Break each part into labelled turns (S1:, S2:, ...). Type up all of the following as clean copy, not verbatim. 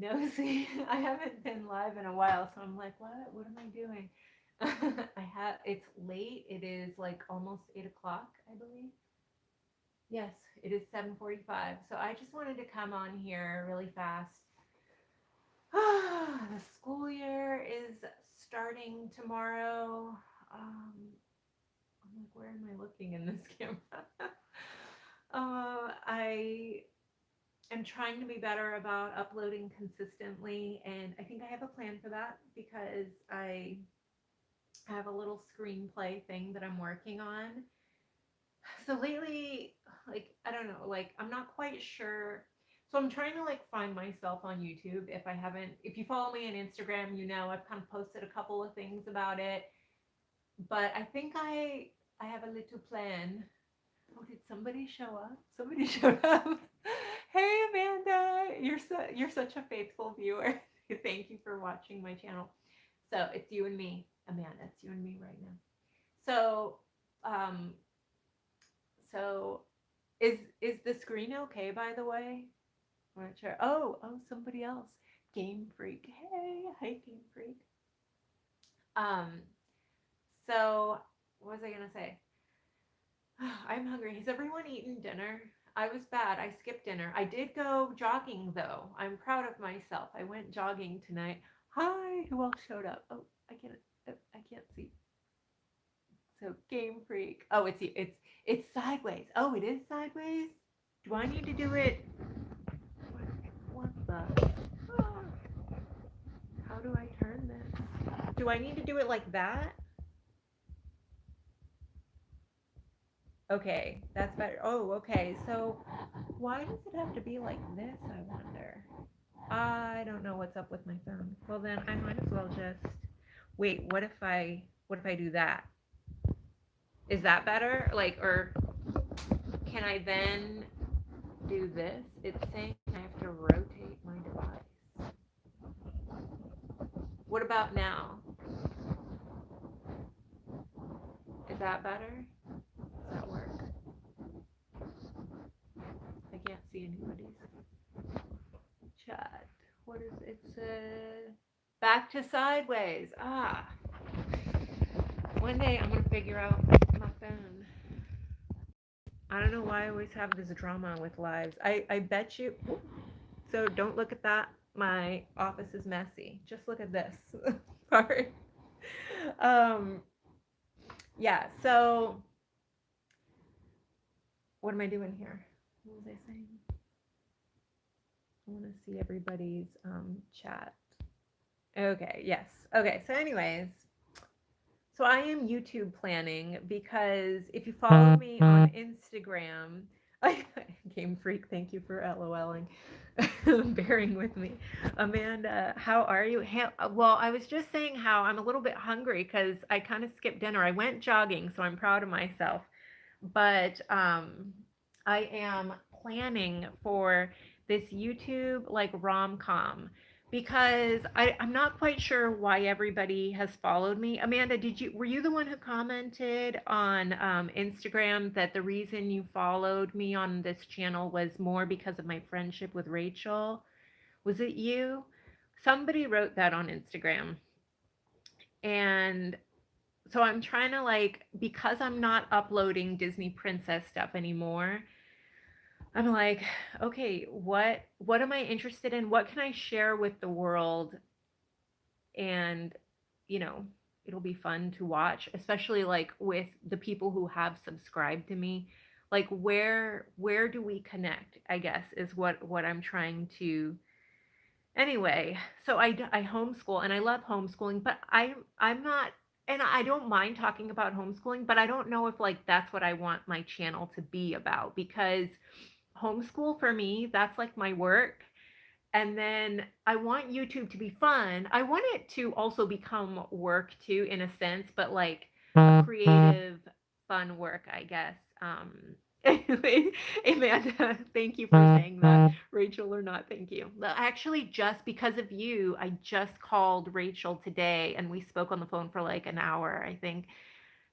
S1: No, see, I haven't been live in a while, so I'm like, what am I doing? It's late. It is like almost 8 o'clock, I believe. Yes, it is 7:45. So I just wanted to come on here really fast. The school year is starting tomorrow. Um, I'm like, where am I looking in this camera? I am trying to be better about uploading consistently, and I think I have a plan for that because I have a little screenplay thing that I'm working on. So lately, like, I don't know, like, I'm not quite sure. So I'm trying to like find myself on YouTube. If I haven't, if you follow me on Instagram, you know I've kind of posted a couple of things about it. But I think I have a little plan. Oh, did somebody show up? Somebody showed up. Hey Amanda, you're such a faithful viewer. Thank you for watching my channel. So it's you and me, Amanda. It's you and me right now. So, um, so is the screen okay? By the way, I'm not sure. Oh, somebody else. Game Freak. Hey, hi Game Freak. Um, so what was I gonna say? I'm hungry. Has everyone eaten dinner? I was bad. I skipped dinner. I did go jogging though. I'm proud of myself. I went jogging tonight. Hi, who else showed up? Oh, I can't see. So Game Freak. Oh, it's sideways. Oh, it is sideways. Do I need to do it? What the? Ah, how do I turn this? Do I need to do it like that? Okay, that's better. Oh, okay. So why does it have to be like this, I wonder? I don't know what's up with my phone. Well then I might as well just wait, what if I do that? Is that better? Like, or can I then do this? It's saying I have to rotate my device. What about now? Is that better? Does that work? I can't see anybody's chat. What is it? Back to sideways. Ah, one day I'm gonna figure out my phone. I don't know why I always have this drama with lives. I bet you. So don't look at that. My office is messy. Just look at this part. Um, yeah. So what am I doing here? What was I saying? I want to see everybody's chat. Okay. Yes. Okay. So, anyways, so I am YouTube planning because if you follow me on Instagram, Game Freak, thank you for LOLing, bearing with me. Amanda, how are you? Well, I was just saying how I'm a little bit hungry because I kind of skipped dinner. I went jogging, so I'm proud of myself. But I am planning for this YouTube like rom-com because I'm not quite sure why everybody has followed me. Amanda, were you the one who commented on Instagram that the reason you followed me on this channel was more because of my friendship with Rachel? Was it you? Somebody wrote that on Instagram. And so I'm trying to like, because I'm not uploading Disney princess stuff anymore, I'm like, okay, what am I interested in? What can I share with the world? And you know, it'll be fun to watch, especially like with the people who have subscribed to me. Like where do we connect? I guess is what I'm trying to. Anyway, so I homeschool and I love homeschooling, but I'm not, and I don't mind talking about homeschooling, but I don't know if like that's what I want my channel to be about because homeschool for me, that's like my work. And then I want YouTube to be fun. I want it to also become work too, in a sense, but like a creative, fun work, I guess. Anyway, Amanda, thank you for saying that. Rachel or not, thank you. Actually, just because of you, I just called Rachel today and we spoke on the phone for like an hour, I think.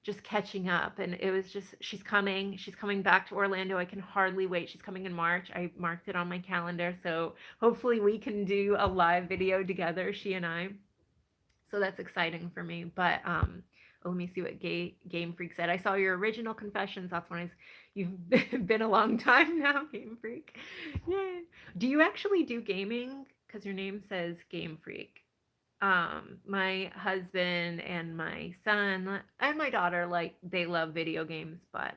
S1: just catching up. And it was just, she's coming back to Orlando. I can hardly wait. She's coming in March. I marked it on my calendar. So hopefully we can do a live video together, she and I. So that's exciting for me. But let me see what Game Freak said. I saw your original confessions. That's when you've been a long time now, Game Freak. Yeah. Do you actually do gaming? Because your name says Game Freak. My husband and my son and my daughter, like, they love video games. But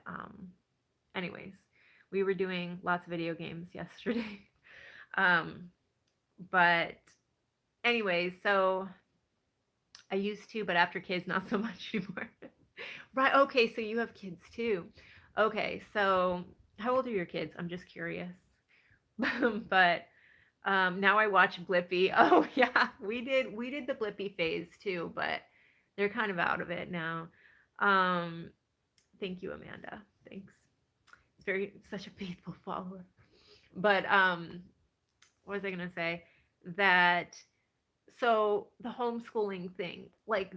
S1: anyways, we were doing lots of video games yesterday. um, but anyways, so I used to, but after kids, not so much anymore. Right. Okay. So you have kids too. Okay. So how old are your kids? I'm just curious. But now I watch Blippi. Oh yeah, we did the Blippi phase too, but they're kind of out of it now. Um, thank you, Amanda. Thanks. It's such a faithful follower. But what was I gonna say? That so the homeschooling thing, like,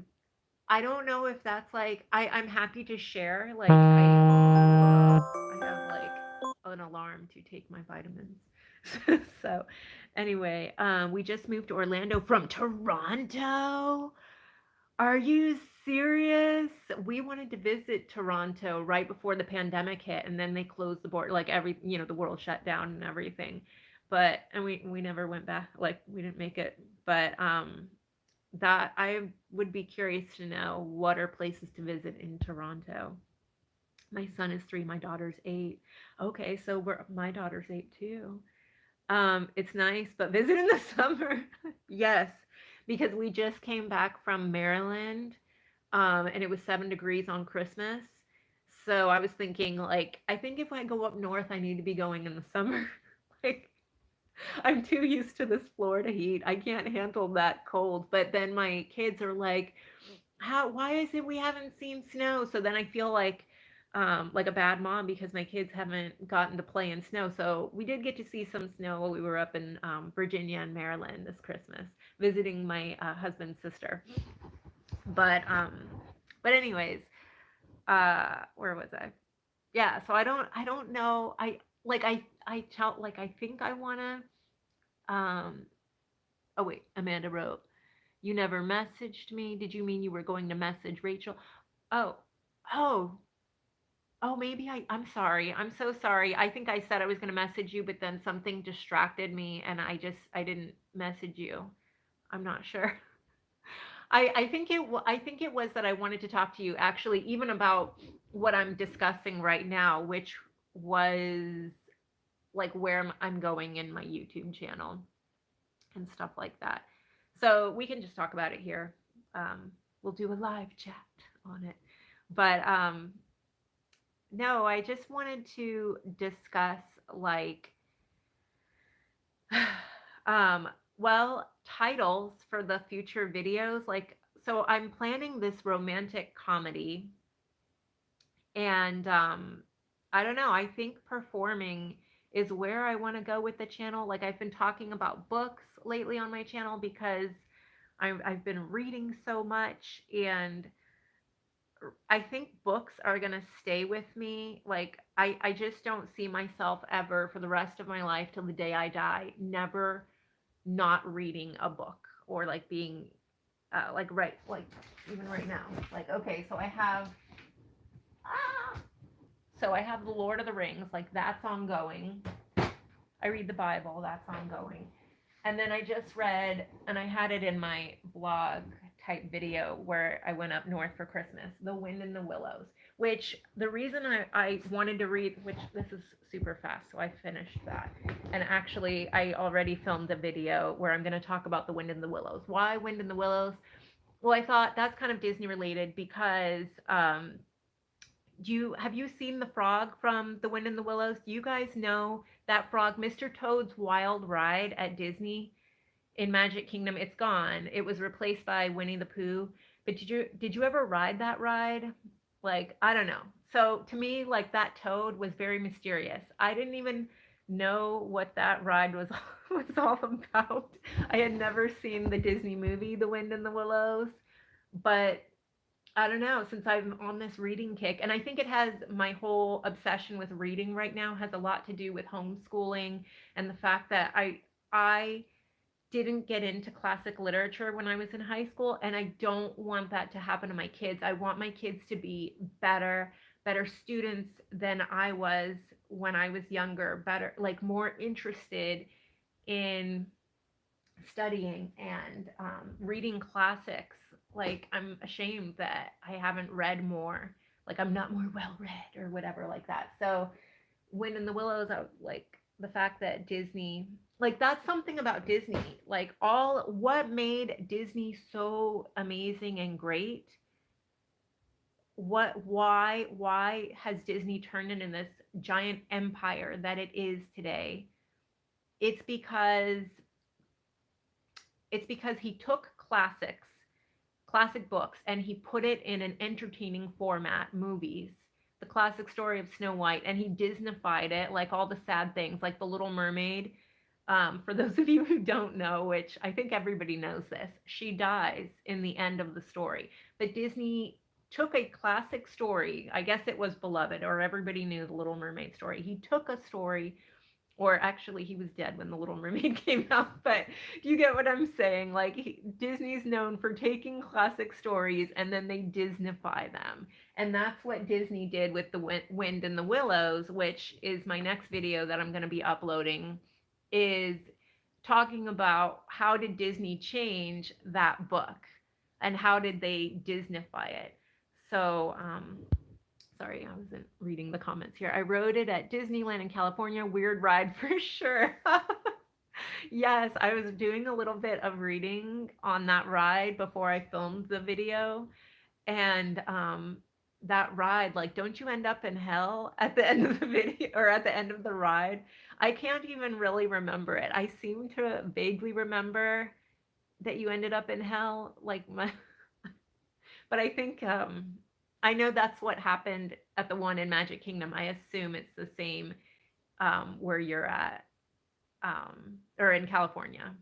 S1: I don't know if that's like, I'm happy to share. Like I have like an alarm to take my vitamins. So anyway, we just moved to Orlando from Toronto. Are you serious? We wanted to visit Toronto right before the pandemic hit, and then they closed the border, like the world shut down and everything. But and we never went back, like we didn't make it. But that I would be curious to know what are places to visit in Toronto. My son is 3, my daughter's 8. Okay, so my daughter's 8 too. It's nice, but visit in the summer. Yes, because we just came back from Maryland, and it was 7 degrees on Christmas. So I was thinking, like, I think if I go up north, I need to be going in the summer. Like, I'm too used to this Florida heat. I can't handle that cold. But then my kids are like, why is it we haven't seen snow? So then I feel like a bad mom because my kids haven't gotten to play in snow. So we did get to see some snow while we were up in Virginia and Maryland this Christmas, visiting my husband's sister. But anyways, where was I? Yeah, so I don't know. I tell, like, I think I wanna oh wait, Amanda wrote, you never messaged me. Did you mean you were going to message Rachel? Oh, oh, oh, maybe I'm sorry. I'm so sorry. I think I said I was going to message you, but then something distracted me and I didn't message you. I'm not sure. I think it was that I wanted to talk to you actually even about what I'm discussing right now, which was like where I'm going in my YouTube channel and stuff like that. So we can just talk about it here. We'll do a live chat on it. But no, I just wanted to discuss, like, um, well, titles for the future videos. Like, so I'm planning this romantic comedy, and I don't know. I think performing is where I want to go with the channel. Like, I've been talking about books lately on my channel because I've been reading so much, and I think books are going to stay with me. Like, I just don't see myself ever for the rest of my life till the day I die, never not reading a book or like being like, right, like even right now. Like, okay, so I have The Lord of the Rings, like that's ongoing. I read the Bible, that's ongoing. And then I just read, and I had it in my vlog type video where I went up north for Christmas, The Wind in the Willows, which the reason I wanted to read, which this is super fast, so I finished that. And actually, I already filmed a video where I'm going to talk about The Wind in the Willows. Why Wind in the Willows? Well, I thought that's kind of Disney related because have you seen the frog from The Wind in the Willows? Do you guys know that frog, Mr. Toad's Wild Ride at Disney in Magic Kingdom? It's gone. It was replaced by Winnie the Pooh. But did you ever ride that ride? Like, I don't know. So to me, like, that toad was very mysterious. I didn't even know what that ride was was all about. I had never seen the Disney movie The Wind in the Willows, but I don't know, since I'm on this reading kick, and I think it has my whole obsession with reading right now has a lot to do with homeschooling and the fact that I didn't get into classic literature when I was in high school, and I don't want that to happen to my kids. I want my kids to be better students than I was when I was younger, better, like more interested in studying and reading classics. Like, I'm ashamed that I haven't read more. Like, I'm not more well read or whatever like that. So, Wind in the Willows, I like the fact that Disney, like, that's something about Disney. Like, all what made Disney so amazing and great. Why has Disney turned into this giant empire that it is today? It's because it's because he took classic books, and he put it in an entertaining format, movies. The classic story of Snow White, and he Disneyfied it, like all the sad things, like The Little Mermaid. For those of you who don't know, which I think everybody knows this, she dies in the end of the story. But Disney took a classic story. I guess it was beloved, or everybody knew the Little Mermaid story. He took a story, or actually he was dead when the Little Mermaid came out, but you get what I'm saying. Like, Disney's known for taking classic stories and then they Disneyfy them, and that's what Disney did with the Wind and the Willows, which is my next video that I'm going to be uploading, is talking about how did Disney change that book and how did they Disneyfy it. So sorry, I wasn't reading the comments here. I rode it at Disneyland in California. Weird ride for sure. Yes, I was doing a little bit of reading on that ride before I filmed the video. And that ride, like, don't you end up in hell at the end of the video or at the end of the ride? I can't even really remember it. I seem to vaguely remember that you ended up in hell, like my, but I think I know that's what happened at the one in Magic Kingdom. I assume it's the same where you're at, or in California.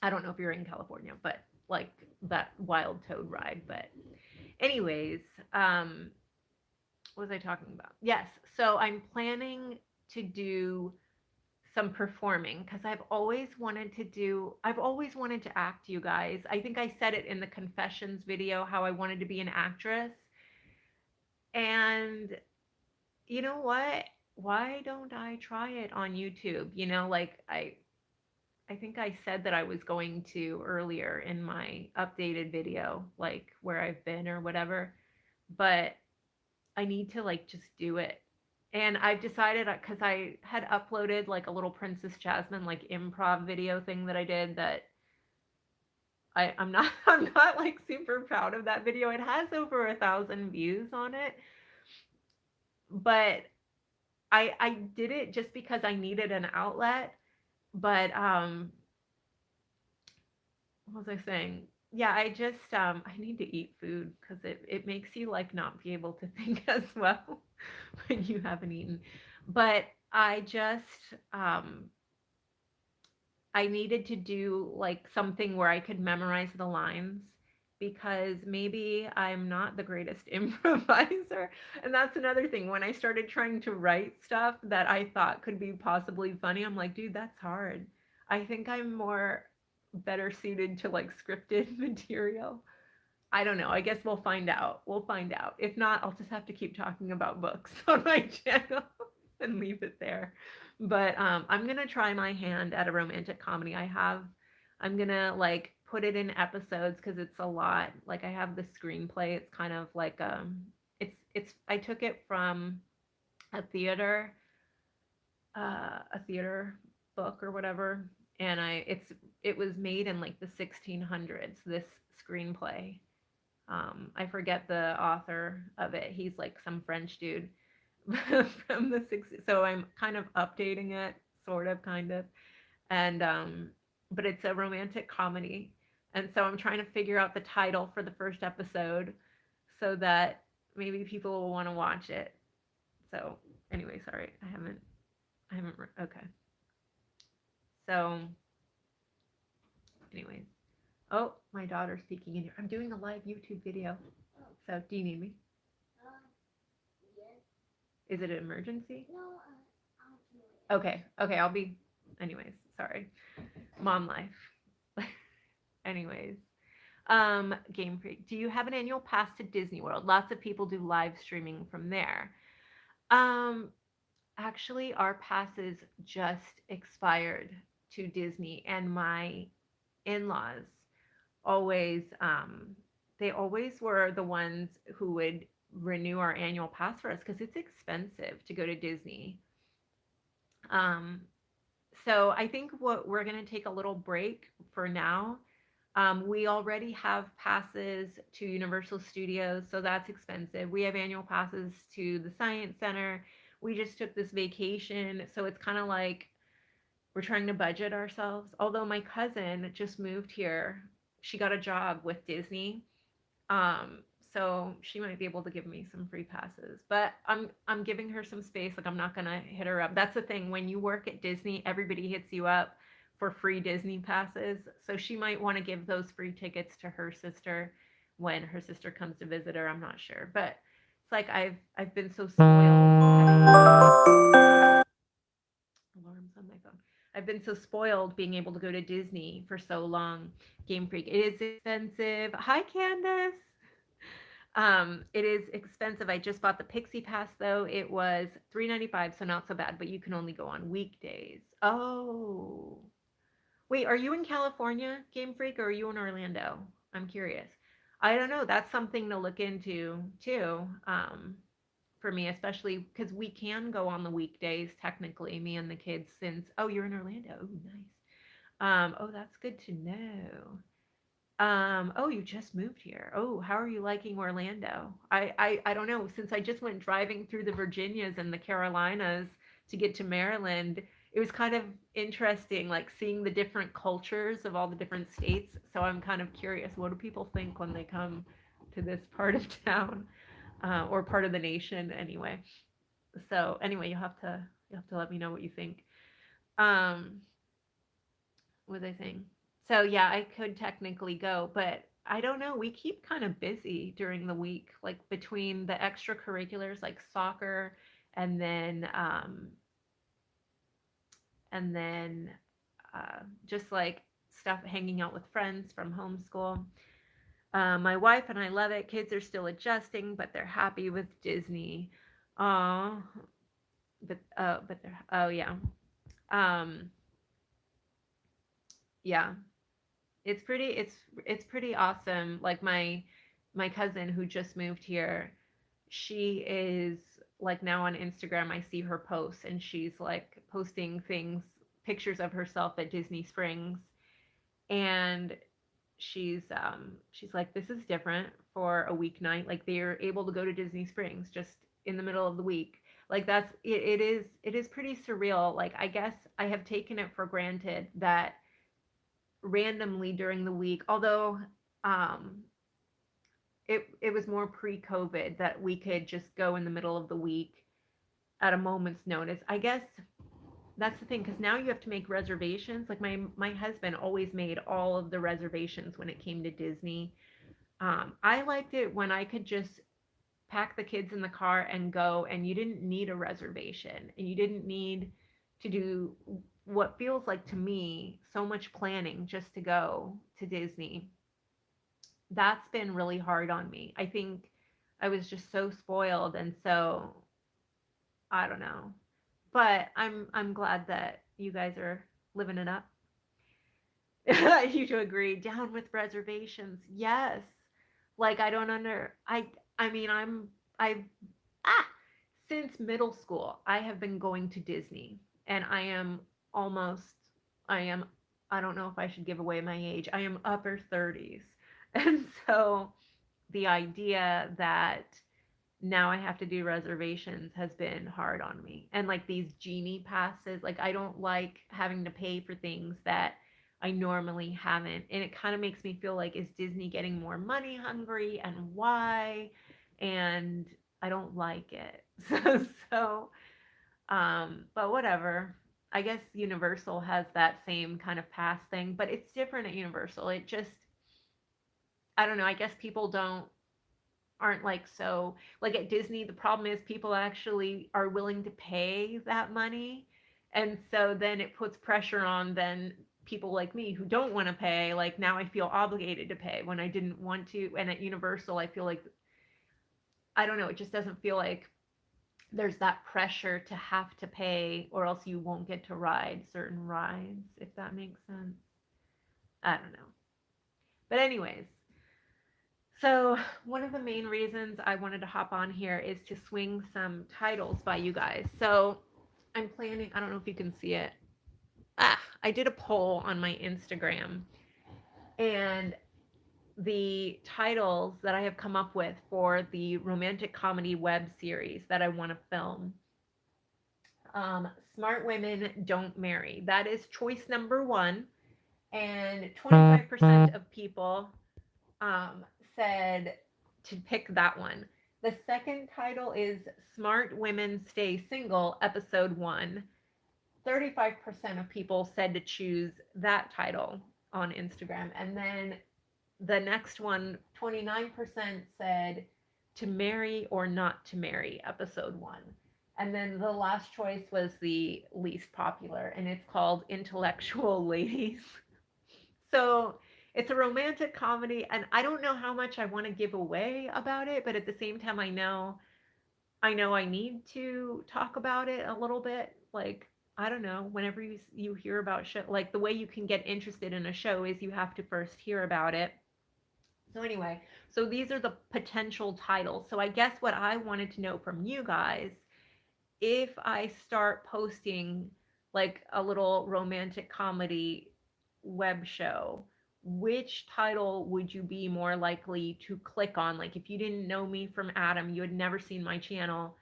S1: I don't know if you're in California, but like that Wild Toad ride. But anyways, what was I talking about? Yes, so I'm planning to do some performing because I've always wanted to act, you guys. I think I said it in the confessions video how I wanted to be an actress. And you know what? Why don't I try it on YouTube? Like, I think I said that I was going to earlier in my updated video, like where I've been or whatever, but I need to like just do it. And I've decided, because I had uploaded like a little Princess Jasmine like improv video thing that I did, that I'm not I'm not like super proud of that video. It has over 1,000 views on it, but I did it just because I needed an outlet. But what was I saying? Yeah, I just I need to eat food because it makes you like not be able to think as well when you haven't eaten. But I just I needed to do like something where I could memorize the lines, because maybe I'm not the greatest improviser. And that's another thing. When I started trying to write stuff that I thought could be possibly funny, I'm like, dude, that's hard. I think I'm more better suited to like scripted material. I don't know. I guess we'll find out. We'll find out. If not, I'll just have to keep talking about books on my channel and leave it there. But I'm gonna try my hand at a romantic comedy. I'm gonna like put it in episodes because it's a lot. Like, I have the screenplay. It's kind of like it's I took it from a theater a theater book or whatever, and it was made in like the 1600s. This screenplay. I forget the author of it. He's like some French dude from the 60s. So I'm kind of updating it, sort of, kind of. And but it's a romantic comedy. And so I'm trying to figure out the title for the first episode so that maybe people will want to watch it. So anyway, sorry, okay. So anyways, oh, my daughter's speaking in here. I'm doing a live YouTube video. So, do you need me?
S2: Uh, yes.
S1: Is it an emergency?
S2: No, I'll do it.
S1: Okay. Okay. I'll be. Anyways, sorry. Mom life. Anyways, Game Freak, do you have an annual pass to Disney World? Lots of people do live streaming from there. Um, Actually, our passes just expired to Disney, and my in-laws always, they always were the ones who would renew our annual pass for us because it's expensive to go to Disney. Um, so I think what we're going to take a little break for now. We already have passes to Universal Studios, so that's expensive. We have annual passes to the Science Center. We just took this vacation, so it's kind of like we're trying to budget ourselves. Although my cousin just moved here, she got a job with Disney, um, so she might be able to give me some free passes. But I'm giving her some space. Like I'm not gonna hit her up. That's the thing. When you work at Disney, everybody hits you up for free Disney passes. So she might want to give those free tickets to her sister when her sister comes to visit her. I'm not sure. But it's like I've been so spoiled having alarms on my phone. I've been so spoiled being able to go to Disney for so long. Game Freak. It is expensive. Hi Candace. It is expensive. I just bought the Pixie Pass though. It was $3.95, so not so bad, but you can only go on weekdays. Oh. Wait, are you in California, Game Freak, or are you in Orlando? I'm curious. I don't know. That's something to look into too. For me, especially because we can go on the weekdays, technically, me and the kids, since you're in Orlando. Oh, nice. Oh, that's good to know. Oh, you just moved here. Oh, how are you liking Orlando? I don't know. Since I just went driving through the Virginias and the Carolinas to get to Maryland, it was kind of interesting, like seeing the different cultures of all the different states. So I'm kind of curious, what do people think when they come to this part of town, or part of the nation, anyway? So anyway, you have to let me know what you think. Um, what was I saying? So yeah, I could technically go, but I don't know. We keep kind of busy during the week, like between the extracurriculars like soccer and then just like stuff hanging out with friends from homeschool. My wife and I love it. Kids are still adjusting, but they're happy with Disney. Oh, but they're yeah. Um, yeah. It's pretty awesome. Like my cousin who just moved here, she is like now on Instagram. I see her posts and she's like posting things, pictures of herself at Disney Springs, and she's like, this is different for a weeknight. Like they're able to go to Disney Springs just in the middle of the week. Like it is pretty surreal. Like I guess I have taken it for granted that randomly during the week, although um it was more pre-COVID that we could just go in the middle of the week at a moment's notice. I guess that's the thing, because now you have to make reservations. Like my husband always made all of the reservations when it came to Disney. I liked it when I could just pack the kids in the car and go, and you didn't need a reservation and you didn't need to do what feels like to me so much planning just to go to Disney. That's been really hard on me. I think I was just so spoiled, and so I don't know. But I'm glad that you guys are living it up. You two agree. Down with reservations. Yes. Like I mean I've ah since middle school I have been going to Disney, and almost I am I don't know if I should give away my age. I am upper 30s. And so the idea that now I have to do reservations has been hard on me. And like these genie passes, like I don't like having to pay for things that I normally haven't. And it kind of makes me feel like, is Disney getting more money hungry, and why? And I don't like it. But whatever. I guess Universal has that same kind of pass thing, but it's different at Universal. It just, I don't know. I guess people don't. aren't like so like at Disney, the problem is people actually are willing to pay that money. And so then it puts pressure on then people like me who don't want to pay. Like now I feel obligated to pay when I didn't want to. And at Universal, I feel like I don't know, it just doesn't feel like there's that pressure to have to pay or else you won't get to ride certain rides, if that makes sense. I don't know. But anyways, so one of the main reasons I wanted to hop on here is to swing some titles by you guys. So I'm planning, I don't know if you can see it. I did a poll on my Instagram, and the titles that I have come up with for the romantic comedy web series that I want to film. Smart Women Don't Marry. That is choice number one. And 25% of people um, said to pick that one. The second title is Smart Women Stay Single, episode one. 35% of people said to choose that title on Instagram. And then the next one, 29% said to marry or not to marry, episode one. And then the last choice was the least popular, and it's called Intellectual Ladies. So it's a romantic comedy, and I don't know how much I want to give away about it, but at the same time, I know I need to talk about it a little bit. Like, I don't know, whenever you hear about show, like the way you can get interested in a show is you have to first hear about it. So anyway, so these are the potential titles. So I guess what I wanted to know from you guys, if I start posting like a little romantic comedy web show, which title would you be more likely to click on? Like if you didn't know me from Adam, you had never seen my channel,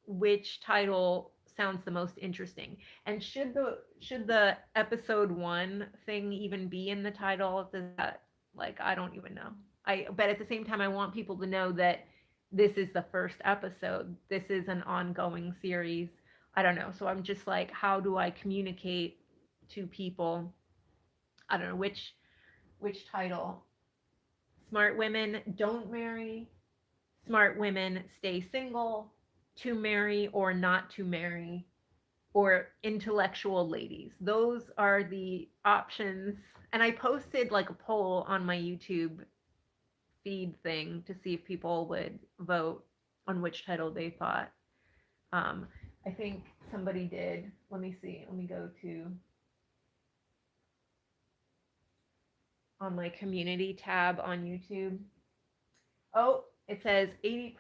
S1: which title sounds the most interesting? And should the episode one thing even be in the title? Does that, like, I don't even know. But at the same time I want people to know that this is the first episode. This is an ongoing series. I don't know. So I'm just like, how do I communicate to people? I don't know which title. Smart Women Don't Marry, Smart Women Stay Single, To Marry or Not to Marry, or Intellectual Ladies. Those are the options. And I posted like a poll on my YouTube feed thing to see if people would vote on which title they thought. Um, I think somebody did. Let me see. Let me go to on my community tab on YouTube. Oh, it says 80%.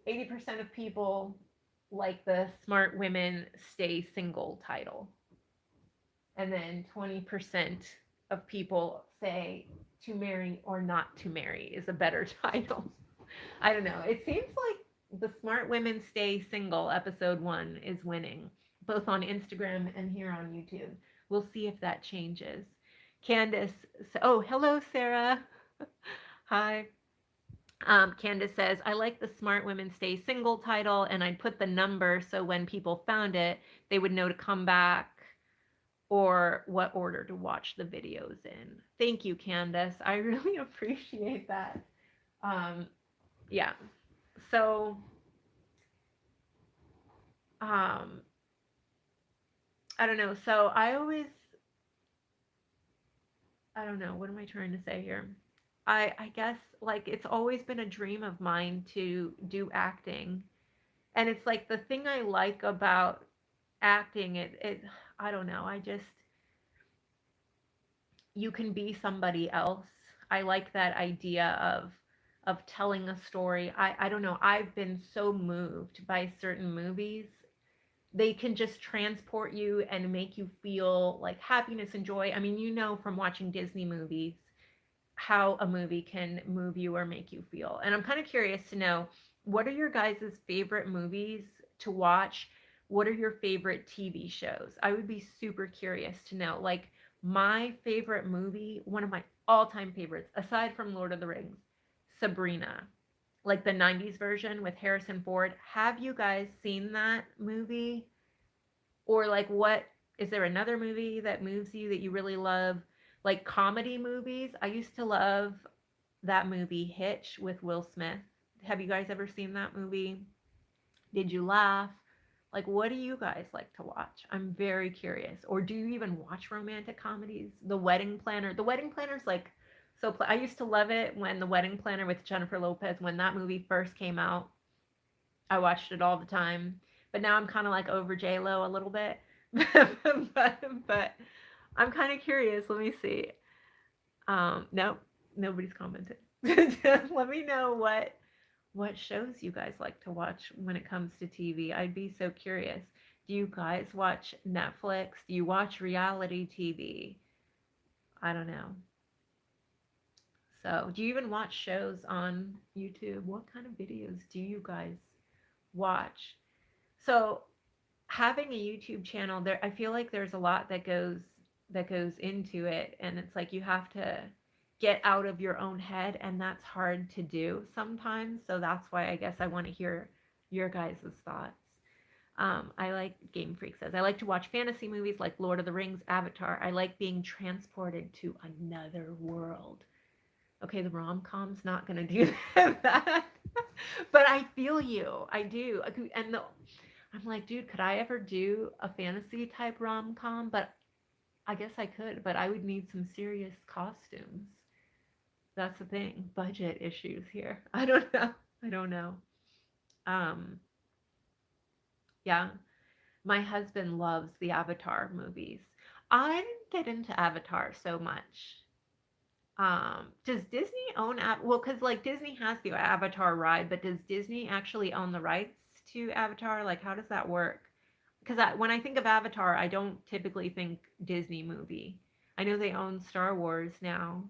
S1: 80% of people like the Smart Women Stay Single title. And then 20% of people say To Marry or Not to Marry is a better title. I don't know. It seems like the Smart Women Stay Single episode one is winning, both on Instagram and here on YouTube. We'll see if that changes. Candace, oh, hello, Sarah. Hi. Candace says, I like the Smart Women Stay Single title, and I'd put the number so when people found it, they would know to come back or what order to watch the videos in. Thank you, Candace. I really appreciate that. Yeah. So, I don't know. So I don't know. What am I trying to say here? I guess like it's always been a dream of mine to do acting. And it's like the thing I like about acting, it I don't know. I just you can be somebody else. I like that idea of telling a story. I don't know. I've been so moved by certain movies. They can just transport you and make you feel like happiness and joy. I mean, you know from watching Disney movies how a movie can move you or make you feel. And I'm kind of curious to know, what are your guys' favorite movies to watch? What are your favorite TV shows? I would be super curious to know. Like my favorite movie, one of my all-time favorites, aside from Lord of the Rings, Sabrina, like the 90s version with Harrison Ford. Have you guys seen that movie? Or like what is there another movie that moves you that you really love? Like comedy movies. I used to love that movie Hitch with Will Smith. Have you guys ever seen that movie? Did you laugh? Like, what do you guys like to watch? I'm very curious. Or do you even watch romantic comedies? The Wedding Planner. The Wedding Planner's like so. I used to love it when The Wedding Planner with Jennifer Lopez, when that movie first came out. I watched it all the time. But now I'm kind of like over J Lo a little bit. but I'm kind of curious. Let me see. Nope, nobody's commented. Let me know what shows you guys like to watch when it comes to TV. I'd be so curious. Do you guys watch Netflix? Do you watch reality TV? I don't know. So, do you even watch shows on YouTube? What kind of videos do you guys watch? So, having a YouTube channel, there I feel like there's a lot that goes into it, and it's like you have to get out of your own head, and that's hard to do sometimes. So that's why I guess I want to hear your guys' thoughts. I like Game Freak says I like to watch fantasy movies like Lord of the Rings, Avatar. I like being transported to another world. Okay, the rom-com's not gonna do that, but I feel you. I do, and I'm like, dude, could I ever do a fantasy type rom-com? But I guess I could, but I would need some serious costumes. That's the thing. Budget issues here. I don't know. I don't know. Um, yeah. My husband loves the Avatar movies. I didn't get into Avatar so much. Does Disney own well, because like Disney has the Avatar ride, but does Disney actually own the rights to Avatar? Like, how does that work? Because when I think of Avatar, I don't typically think Disney movie. I know they own Star Wars now,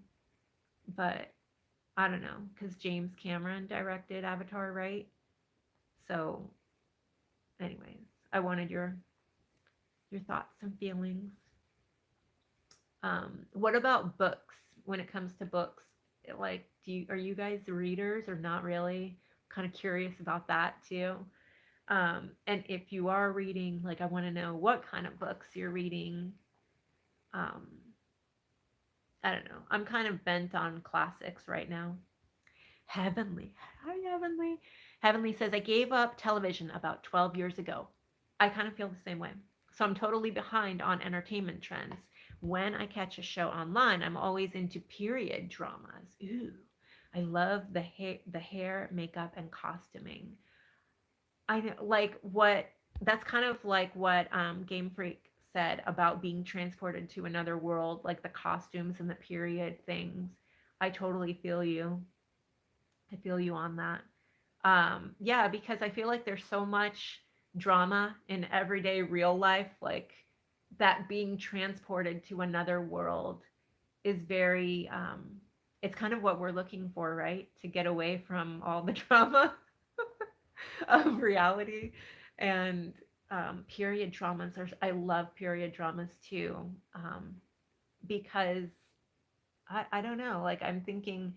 S1: but I don't know, because James Cameron directed Avatar, right? So, anyways, I wanted your thoughts and feelings. What about books? When it comes to books, like, are you guys readers or not really? Kind of curious about that too. And if you are reading, like, I want to know what kind of books you're reading. Um, I don't know. I'm kind of bent on classics right now. Heavenly. Hi, Heavenly. Heavenly says, I gave up television about 12 years ago. I kind of feel the same way. So I'm totally behind on entertainment trends. When I catch a show online, I'm always into period dramas. Ooh. I love the hair, makeup, and costuming. Like what that's kind of like what Game Freak said about being transported to another world, like the costumes and the period things. I totally feel you. I feel you on that. Yeah, because I feel like there's so much drama in everyday real life, like that being transported to another world is very, it's kind of what we're looking for, right? To get away from all the drama of reality. And period dramas, I love period dramas too, because I don't know. Like, I'm thinking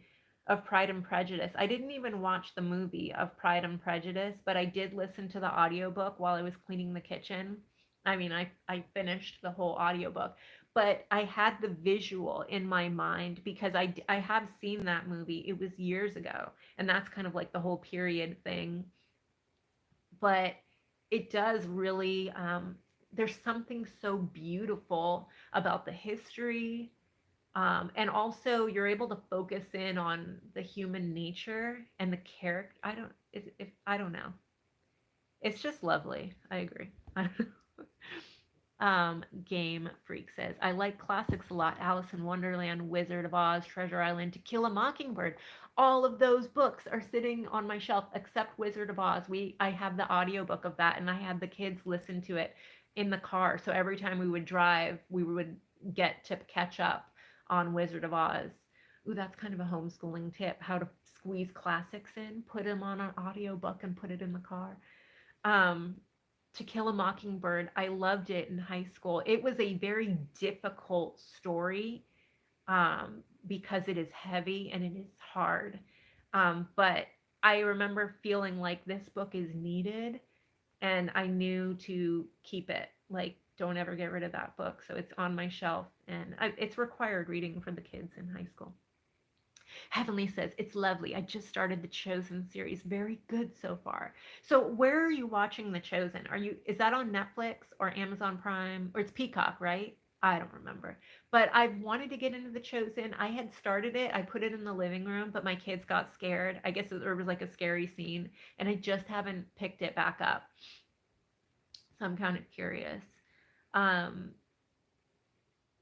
S1: of Pride and Prejudice. I didn't even watch the movie of Pride and Prejudice, but I did listen to the audiobook while I was cleaning the kitchen. I mean, I finished the whole audiobook, but I had the visual in my mind because I have seen that movie. It was years ago, and that's kind of like the whole period thing. But it does really, there's something so beautiful about the history, and also you're able to focus in on the human nature and the character. I don't know. It's just lovely. I agree. I don't know. Game Freak says, I like classics a lot. Alice in Wonderland, Wizard of Oz, Treasure Island, To Kill a Mockingbird. All of those books are sitting on my shelf except Wizard of Oz. I have the audiobook of that, and I had the kids listen to it in the car. So every time we would drive, we would get to catch up on Wizard of Oz. Ooh, that's kind of a homeschooling tip, how to squeeze classics in, put them on an audiobook and put it in the car. Um, to Kill a Mockingbird, I loved it in high school. It was a very difficult story, because it is heavy and it is hard. But I remember feeling like this book is needed, and I knew to keep it. Like, don't ever get rid of that book. So it's on my shelf, and it's required reading for the kids in high school. Heavenly says, it's lovely. I just started the Chosen series. Very good so far. So where are you watching the Chosen? Is that on Netflix or Amazon Prime? Or it's Peacock, right? I don't remember. But I've wanted to get into the Chosen. I had started it. I put it in the living room, but my kids got scared. I guess there was like a scary scene, and I just haven't picked it back up. So I'm kind of curious. Um,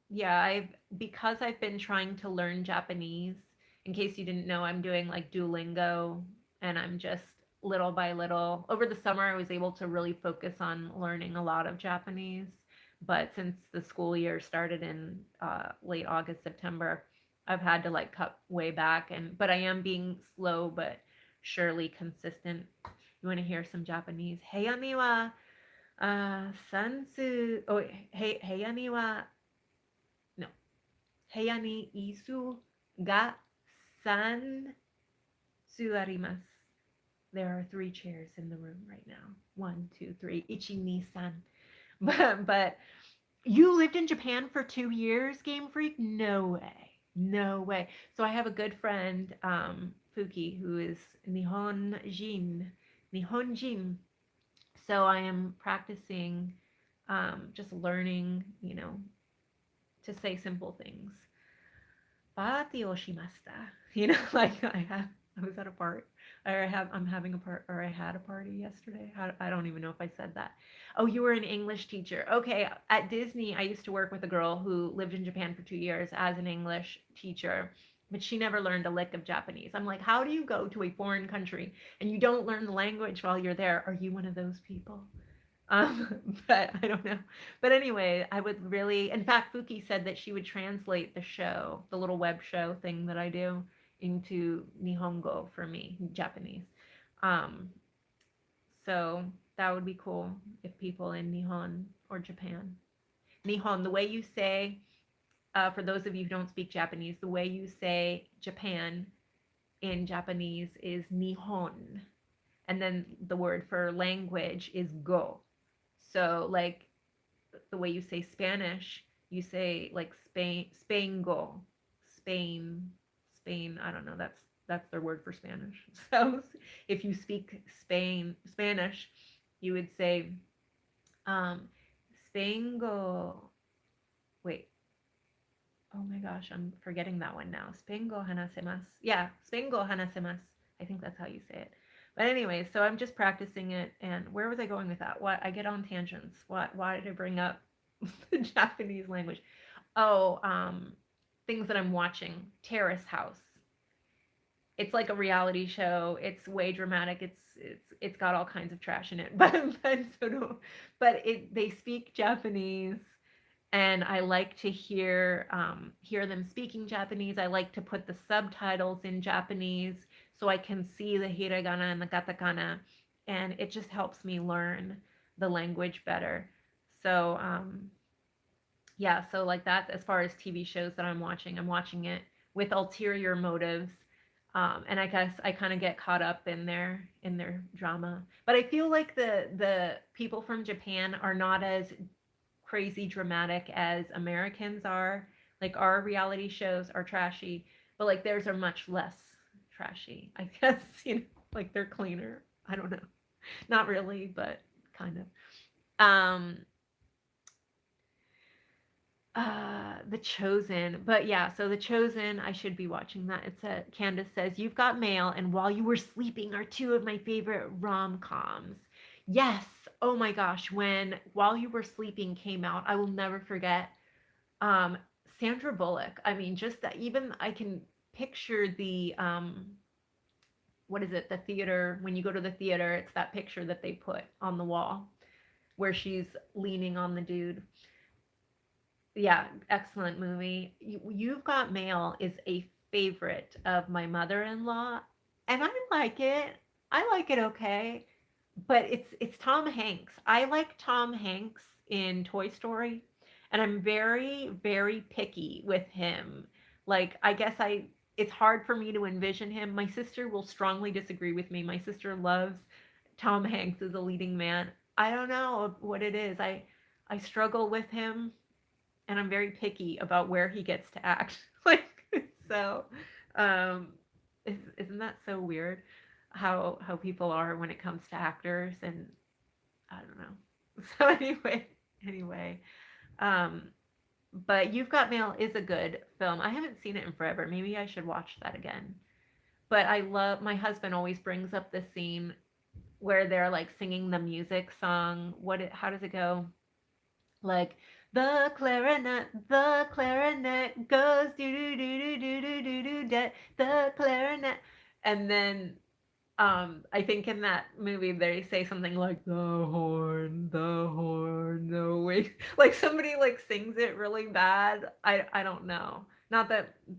S1: yeah, because I've been trying to learn Japanese. In case you didn't know, I'm doing like Duolingo, and I'm just little by little. Over the summer, I was able to really focus on learning a lot of Japanese. But since the school year started in late August, September, I've had to like cut way back. But I am being slow but surely consistent. You want to hear some Japanese? Heiani wa sansu. Oh, heiani wa no. 部屋に椅子が3つあります. There are 3 chairs in the room right now. 1, 2, 3. Ichi, ni, san. But you lived in Japan for 2 years, Game Freak? No way. No way. So I have a good friend, Fuki, who is Nihonjin. So I am practicing, just learning, to say simple things. Party oshimashita. Like I was at a part, I'm having a part, or I had a party yesterday. I don't even know if I said that. Oh, you were an English teacher. Okay, at Disney, I used to work with a girl who lived in Japan for 2 years as an English teacher, but she never learned a lick of Japanese. I'm like, how do you go to a foreign country and you don't learn the language while you're there? Are you one of those people? But I don't know. But anyway, I would really, in fact, Fuki said that she would translate the show, the little web show thing that I do, into Nihongo for me, Japanese. Um, so that would be cool if people in Nihon or Japan. Nihon, the way you say, for those of you who don't speak Japanese, the way you say Japan in Japanese is Nihon. And then the word for language is go. So like the way you say Spanish, you say like Spaingo, Spain. I don't know. That's their word for Spanish. So if you speak Spanish, you would say Spaingo. Wait. Oh my gosh, I'm forgetting that one now. Spaingo hanasemasu. Yeah, Spaingo hanasemasu. I think that's how you say it. But anyway, so I'm just practicing it. And where was I going with that? Why I get on tangents? Why did I bring up the Japanese language? Oh, things that I'm watching. Terrace House. It's like a reality show. It's way dramatic. It's got all kinds of trash in it. But they speak Japanese, and I like to hear them speaking Japanese. I like to put the subtitles in Japanese so I can see the hiragana and the katakana, and it just helps me learn the language better. So yeah, so like that, as far as TV shows that I'm watching it with ulterior motives. And I guess I kind of get caught up in their drama. But I feel like the people from Japan are not as crazy dramatic as Americans are. Like our reality shows are trashy, but like theirs are much less trashy. I guess, like they're cleaner. I don't know. Not really, but kind of. The Chosen. But yeah, so The Chosen, I should be watching that. Candace says, "You've Got Mail and While You Were Sleeping are two of my favorite rom-coms." Yes. Oh my gosh, when While You Were Sleeping came out, I will never forget um Sandra Bullock. I mean, just that, even I can picture the what is it? The theater, when you go to the theater, it's that picture that they put on the wall where she's leaning on the dude. Yeah, excellent movie. You've Got Mail is a favorite of my mother-in-law, and I like it. I like it okay, but it's Tom Hanks. I like Tom Hanks in Toy Story, and I'm very, very picky with him. Like, I guess it's hard for me to envision him. My sister will strongly disagree with me. My sister loves Tom Hanks as a leading man. I don't know what it is. I struggle with him, and I'm very picky about where he gets to act. Like, so Um, isn't that so weird? How people are when it comes to actors, and I don't know. So anyway, um, but You've Got Mail is a good film. I haven't seen it in forever. Maybe I should watch that again. But I love my husband always brings up the scene where they're like singing the music song. How does it go? Like the clarinet goes do do do do do do do do the clarinet, and then I think in that movie they say something like the horn, no wait, like somebody like sings it really bad. I don't know.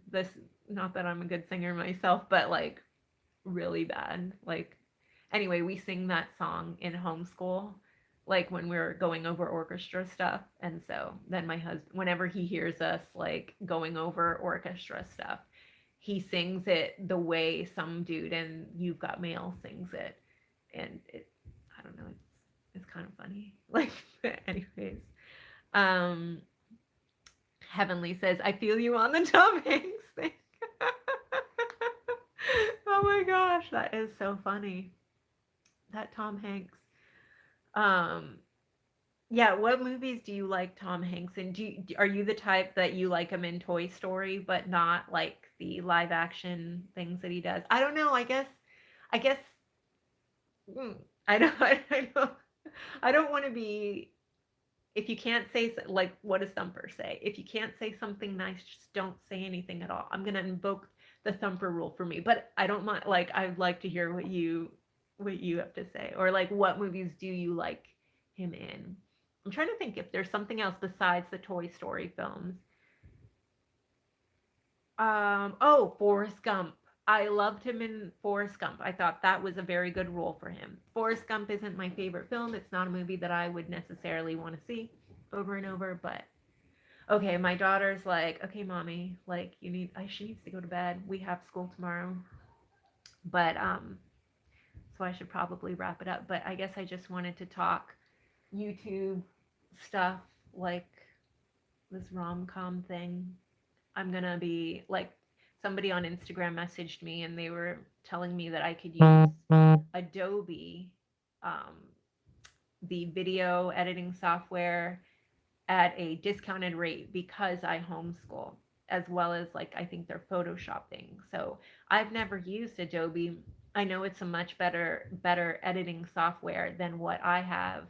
S1: This not that I'm a good singer myself, but like really bad. Like anyway, we sing that song in homeschool like when we're going over orchestra stuff. And so then my husband, whenever he hears us like going over orchestra stuff, he sings it the way some dude in You've Got Mail sings it. And I don't know, it's kind of funny. Like, anyways. Um, Heavenly says, I feel you on the Tom Hanks thing. Oh my gosh, that is so funny. That Tom Hanks. Um, yeah, what movies do you like Tom Hanks in? Are you the type that you like him in Toy Story, but not like the live action things that he does? I don't know. I guess, mm, I don't, I don't want to be. If you can't say like, what does Thumper say? If you can't say something nice, just don't say anything at all. I'm gonna invoke the Thumper rule for me, but I don't mind. Like, I'd like to hear what you have to say, or like, what movies do you like him in? I'm trying to think if there's something else besides the Toy Story films. Oh, Forrest Gump. I loved him in Forrest Gump. I thought that was a very good role for him. Forrest Gump isn't my favorite film. It's not a movie that I would necessarily want to see over and over, but okay, my daughter's like, "Okay, mommy, like she needs to go to bed. We have school tomorrow." But so I should probably wrap it up, but I guess I just wanted to talk YouTube stuff like this rom-com thing. I'm gonna be like, somebody on Instagram messaged me and they were telling me that I could use Adobe, um, the video editing software, at a discounted rate because I homeschool, as well as like I think they're photoshopping. So I've never used Adobe. I know it's a much better editing software than what I have,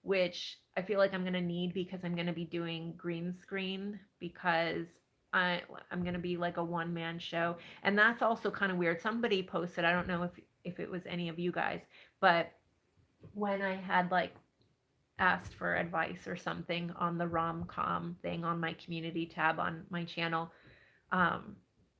S1: which I feel like I'm gonna need because I'm gonna be doing green screen because I'm gonna be like a one man show, and that's also kind of weird. Somebody posted, I don't know if it was any of you guys, but when I had like asked for advice or something on the RomCom thing on my community tab on my channel, um,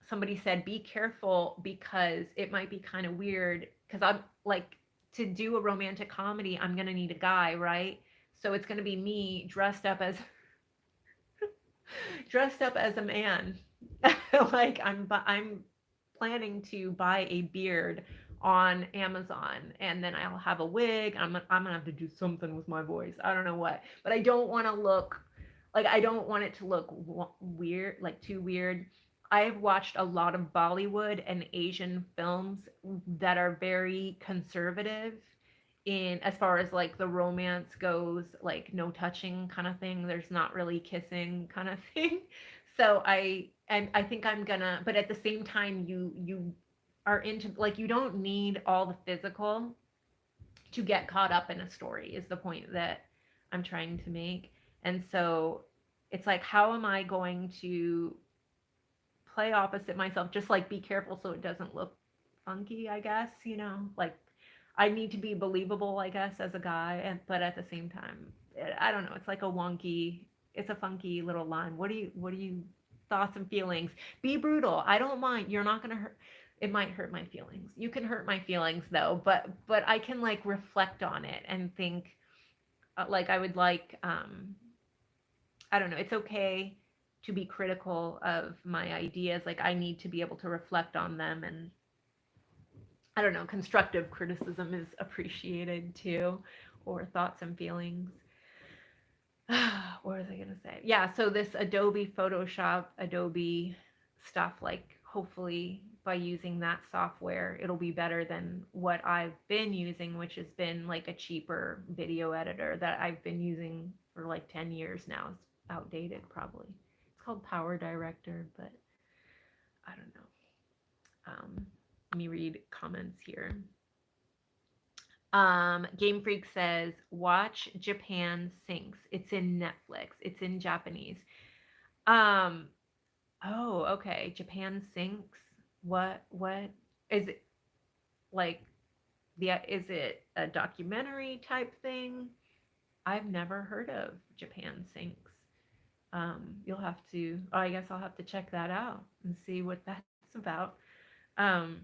S1: somebody said, be careful because it might be kind of weird. Because I'm like, to do a romantic comedy, I'm going to need a guy, right? So it's going to be me dressed up as a man. Like I'm planning to buy a beard on Amazon, and then I'll have a wig. I'm gonna have to do something with my voice. I don't know what, but I don't want to look like, I don't want it to look weird, like too weird. I've watched a lot of Bollywood and Asian films that are very conservative in as far as like the romance goes, like no touching kind of thing. There's not really kissing kind of thing. So I think I'm gonna, but at the same time, you are into, like, you don't need all the physical to get caught up in a story, is the point that I'm trying to make. And so it's like, how am I going to play opposite myself? Just like be careful so it doesn't look funky, I guess, like I need to be believable, I guess, as a guy, and but at the same time, I don't know. It's like it's a funky little line. What do you thoughts and feelings? Be brutal. I don't mind. You're not gonna hurt. It might hurt my feelings. You can hurt my feelings though, but I can like reflect on it and think, like I would like, I don't know. It's okay to be critical of my ideas. Like I need to be able to reflect on them, and I don't know, constructive criticism is appreciated too, or thoughts and feelings. What was I going to say? Yeah, so this Adobe Photoshop, Adobe stuff, like hopefully by using that software, it'll be better than what I've been using, which has been like a cheaper video editor that I've been using for like 10 years now. It's outdated probably. It's called Power Director, but I don't know. Let me read comments here. Game Freak says, watch Japan Sinks. It's in Netflix. It's in Japanese. Um, oh, okay. Japan Sinks. What is it like is it a documentary type thing? I've never heard of Japan Sinks. You'll have to, oh, I guess I'll have to check that out and see what that's about. Um,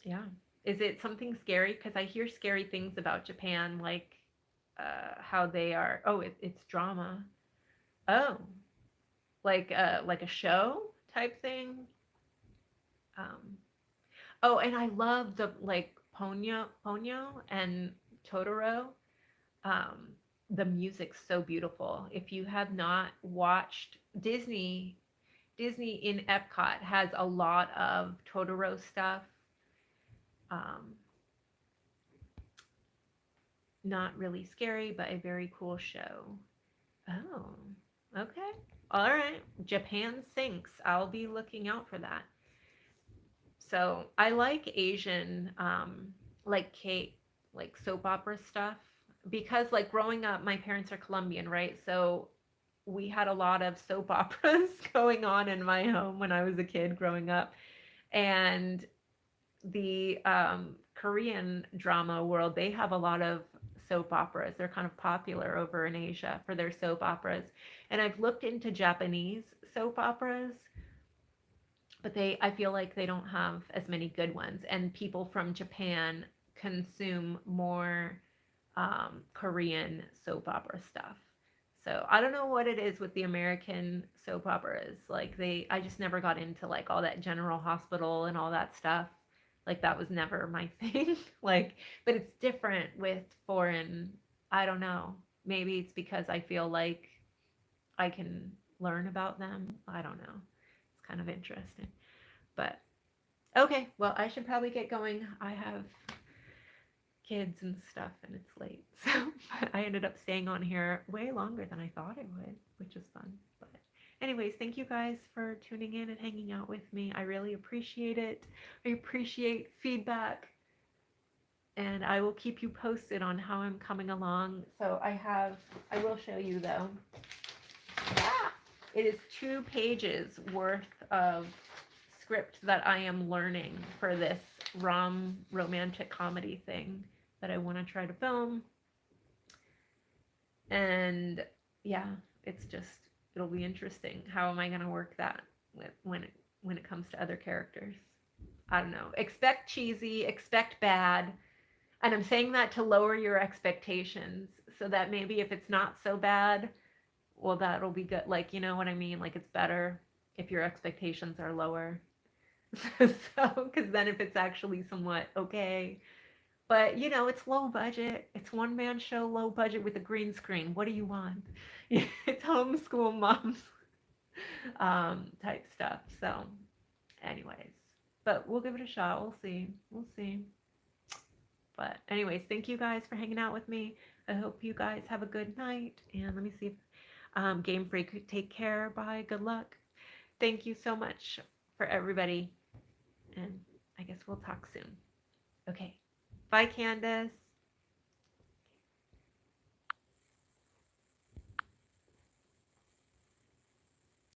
S1: yeah. Is it something scary? Because I hear scary things about Japan, like how they are. Oh, it's drama. Oh, like a show type thing. Um, oh, and I love the like Ponyo and Totoro. Um, the music's so beautiful. If you have not watched Disney in Epcot has a lot of Totoro stuff. Um, not really scary, but a very cool show. Oh, okay. All right. Japan Sinks. I'll be looking out for that. So I like Asian, like Kate, like soap opera stuff because like growing up, my parents are Colombian, right? So we had a lot of soap operas going on in my home when I was a kid growing up. And the Korean drama world, they have a lot of soap operas. They're kind of popular over in Asia for their soap operas. And I've looked into Japanese soap operas, but I feel like they don't have as many good ones. And people from Japan consume more Korean soap opera stuff. So I don't know what it is with the American soap operas. Like I just never got into like all that General Hospital and all that stuff. Like that was never my thing. Like, but it's different with foreign. I don't know. Maybe it's because I feel like I can learn about them. I don't know. It's kind of interesting. But okay, well, I should probably get going. I have kids and stuff and it's late. So I ended up staying on here way longer than I thought it would, which is fun. But anyways, thank you guys for tuning in and hanging out with me. I really appreciate it. I appreciate feedback. And I will keep you posted on how I'm coming along. So I will show you though. Ah, it is 2 pages worth of script that I am learning for this romantic comedy thing that I want to try to film. And yeah, it'll be interesting. How am I going to work that when it comes to other characters? I don't know. Expect cheesy, expect bad. And I'm saying that to lower your expectations so that maybe if it's not so bad, well, that'll be good. Like, you know what I mean? Like, it's better if your expectations are lower. So, because then if it's actually somewhat okay, but you know, it's low budget. It's one man show, low budget with a green screen. What do you want? It's homeschool moms type stuff. So, anyways, but we'll give it a shot. We'll see. We'll see. But anyways, thank you guys for hanging out with me. I hope you guys have a good night. And let me see if Game Freak, take care. Bye. Good luck. Thank you so much for everybody. And I guess we'll talk soon. Okay. Bye, Candace.